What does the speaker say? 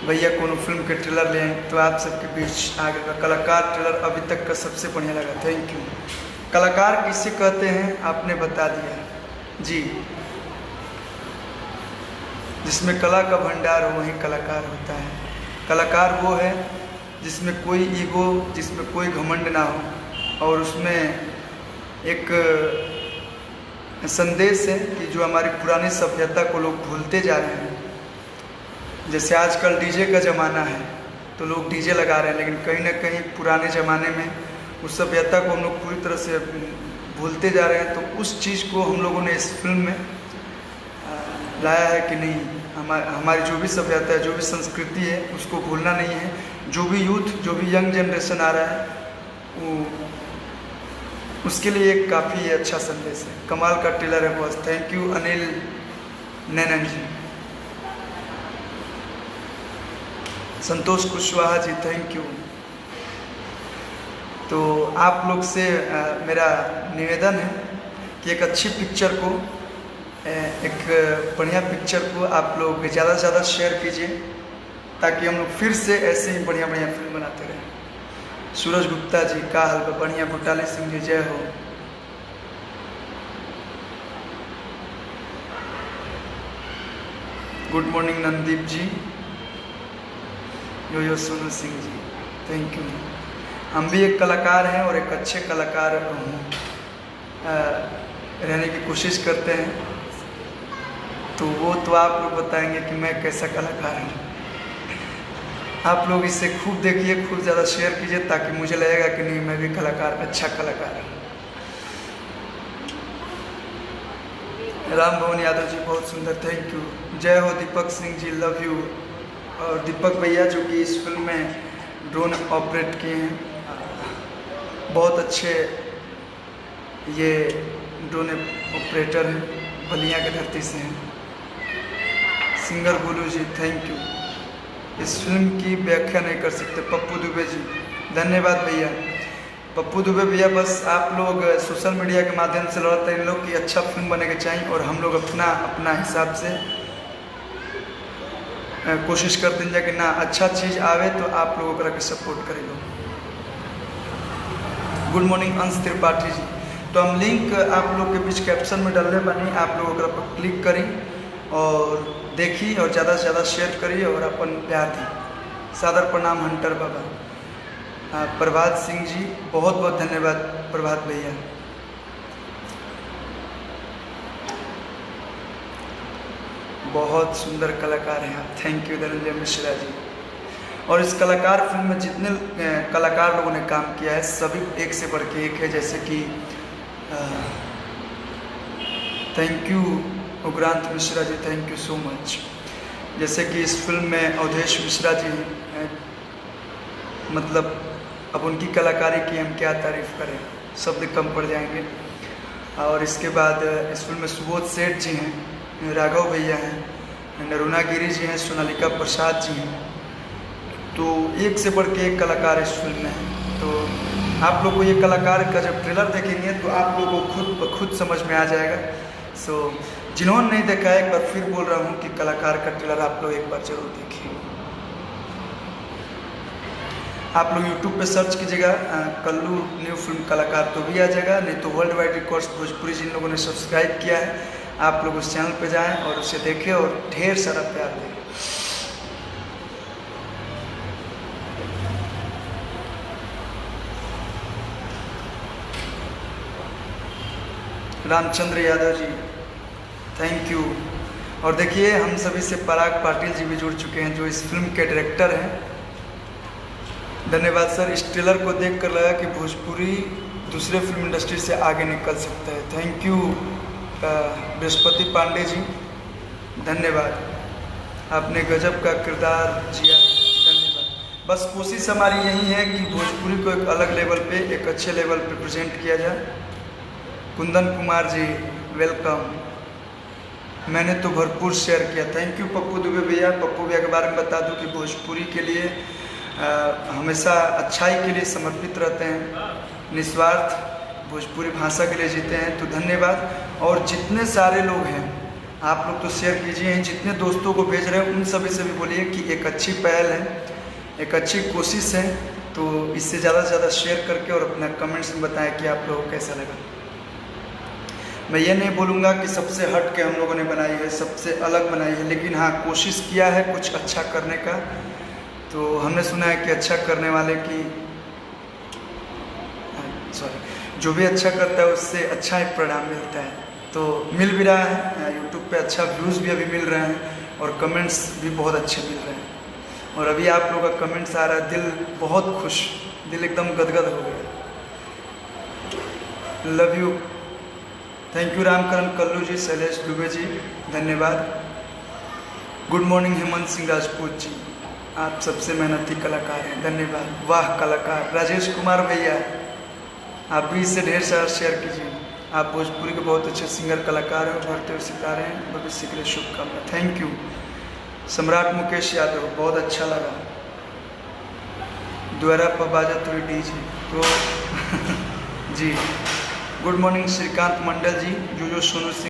भैया कोनो फिल्म के ट्रेलर ले आए, तो आप सबके बीच आ गया। कलाकार ट्रेलर अभी तक का सबसे बढ़िया लगा, थैंक यू। कलाकार किसे कहते हैं आपने बता दिया जी, जिसमें कला का भंडार हो वही कलाकार होता है। कलाकार वो है जिसमें कोई ईगो, जिसमें कोई घमंड ना हो, और उसमें एक संदेश है कि जो हमारी पुरानी सभ्यता को लोग भूलते जा रहे हैं। जैसे आजकल डीजे का ज़माना है तो लोग डीजे लगा रहे हैं, लेकिन कहीं ना कहीं पुराने ज़माने में उस सभ्यता को हम लोग पूरी तरह से भूलते जा रहे हैं। तो उस चीज़ को हम लोगों ने इस फिल्म में लाया है कि नहीं, हमारी जो भी सभ्यता है, जो भी संस्कृति है, उसको भूलना नहीं है। जो भी यूथ, जो भी यंग जनरेशन आ रहा है, वो उसके लिए एक काफ़ी अच्छा संदेश है। कमाल का ट्रेलर है बॉस, थैंक यू अनिल नैनन जी। Santosh Kushwaha ji thank you. तो आप लोग से मेरा निवेदन है कि एक अच्छी पिक्चर को, एक बढ़िया पिक्चर को आप लोग ज़्यादा से ज़्यादा शेयर कीजिए, ताकि हम लोग फिर से ऐसे ही बढ़िया बढ़िया फिल्म बनाते रहें। सूरज गुप्ता जी का हाल पर बढ़िया, भुटाली सिंह जी जय हो। गुड मॉर्निंग नंदीप जी, यो सोनू सिंह जी थैंक यू। हम भी एक कलाकार हैं और एक अच्छे कलाकार रहने की कोशिश करते हैं, तो वो तो आप लोग बताएंगे कि मैं कैसा कलाकार हूँ। आप लोग इसे खूब देखिए, खूब ज़्यादा शेयर कीजिए, ताकि मुझे लगेगा कि नहीं मैं भी कलाकार, अच्छा कलाकार हूँ। राम भवन यादव जी बहुत सुंदर थैंक यू। जय हो दीपक सिंह जी, लव यू। और दीपक भैया जो कि इस फिल्म में ड्रोन ऑपरेट किए हैं, बहुत अच्छे ये ड्रोन ऑपरेटर हैं, बलिया की धरती से हैं। Singer Golu ji thank you. इस फिल्म की व्याख्या नहीं कर सकते, पप्पू दुबे जी धन्यवाद भैया। पप्पू दुबे भैया बस आप लोग सोशल मीडिया के माध्यम से लड़ते हैं इन लोग की अच्छा फिल्म बने के चाहिए, और हम लोग अपना हिसाब से कोशिश करते हैं कि ना अच्छा चीज़ आवे तो आप लोगों को सपोर्ट करें लो। गुड मॉर्निंग अंश त्रिपाठी जी। तो हम लिंक आप लोग के बीच कैप्शन में डालने बनी, आप लोग पर क्लिक करी और देखी और ज़्यादा से ज़्यादा शेयर करिए और अपन प्यार दी। सादर प्रणाम हंटर बाबा। प्रभात सिंह जी बहुत बहुत धन्यवाद प्रभात भैया। बहुत सुंदर कलाकार हैं आप, थैंक यू धनंजय मिश्रा जी। और इस कलाकार फिल्म में जितने कलाकार लोगों ने काम किया है सभी एक से बढ़ के एक है, जैसे कि thank you Ugrant Mishra ji thank you so much. जैसे कि इस फिल्म में अवधेश मिश्रा जी हैं, मतलब अब उनकी कलाकारी की हम क्या तारीफ़ करें, शब्द कम पड़ जाएंगे। और इसके बाद इस फिल्म में सुबोध सेठ जी हैं, राघव भैया हैं, नरुणा गिरी जी हैं, सोनालिका प्रसाद जी हैं। तो एक से बढ़ के एक कलाकार इस फिल्म में है। तो आप लोग को ये कलाकार का जब ट्रेलर देखेंगे तो आप लोगों को खुद समझ में आ जाएगा। सो जिन्होंने नहीं देखा है एक बार फिर बोल रहा हूँ कि कलाकार का ट्रेलर आप लोग एक बार जरूर देखिए। आप लोग यूट्यूब पे सर्च कीजिएगा कल्लू न्यू फिल्म कलाकार तो भी आ जाएगा, नहीं तो वर्ल्ड वाइड रिकॉर्ड्स भोजपुरी जिन लोगों ने सब्सक्राइब किया है आप लोग उस चैनल पे जाएं और उसे देखें और ढेर सारा प्यार दें। Ramchandra Yadav ji thank you. और देखिए हम सभी से पराग पाटिल जी भी जुड़ चुके हैं जो इस फिल्म के डायरेक्टर हैं। धन्यवाद सर, इस ट्रेलर को देखकर लगा कि भोजपुरी दूसरे फिल्म इंडस्ट्री से आगे निकल सकता है। थैंक यू बृहस्पति पांडे जी धन्यवाद, आपने गजब का किरदार जिया, धन्यवाद। बस कोशिश हमारी यही है कि भोजपुरी को एक अलग लेवल पे, एक अच्छे लेवल पे प्रेजेंट किया जाए। कुंदन कुमार जी वेलकम, मैंने तो भरपूर शेयर किया, थैंक यू पप्पू दुबे भैया। पप्पू भैया के बारे में बता दूं कि भोजपुरी के लिए हमेशा अच्छाई के लिए समर्पित रहते हैं, निस्वार्थ भोजपुरी भाषा के लिए जीते हैं। तो धन्यवाद। और जितने सारे लोग हैं आप लोग तो शेयर कीजिए, जितने दोस्तों को भेज रहे हैं उन सभी से भी बोलिए कि एक अच्छी पहल है, एक अच्छी कोशिश है, तो इससे ज़्यादा से ज़्यादा शेयर करके और अपना कमेंट्स में बताएं कि आप लोगों को कैसा लगा। मैं ये नहीं बोलूँगा कि सबसे हट के हम लोगों ने बनाई है, सबसे अलग बनाई है, लेकिन हाँ कोशिश किया है कुछ अच्छा करने का। तो हमने सुना है कि अच्छा करने वाले की जो भी अच्छा करता है उससे अच्छा एक परिणाम मिलता है, तो मिल भी रहा है। यूट्यूब पे अच्छा व्यूज़ भी अभी मिल रहे हैं और कमेंट्स भी बहुत अच्छे मिल रहे हैं। और अभी आप लोगों का कमेंट्स आ रहा है, दिल बहुत खुश, दिल एकदम गदगद हो गया। Love you, thank you Ramkaran Kallu ji, Shailesh Dubey ji, धन्यवाद। गुड मॉर्निंग हेमंत सिंह राजपूत जी, आप सबसे मेहनती कलाकार हैं, धन्यवाद। वाह कलाकार राजेश कुमार भैया, आप भी इससे ढेर सारा शेयर कीजिए। आप भोजपुरी के बहुत अच्छे सिंगर कलाकार हैं, उभरते हुए सितारे हैं, भविष्य के लिए शुभकामनाएं। Thank you. सम्राट मुकेश यादव, बहुत अच्छा लगा। द्वारा पर बाजा थोड़ी डीजे तो जी। गुड मॉर्निंग श्रीकांत मंडल जी, जो सोनू सिंह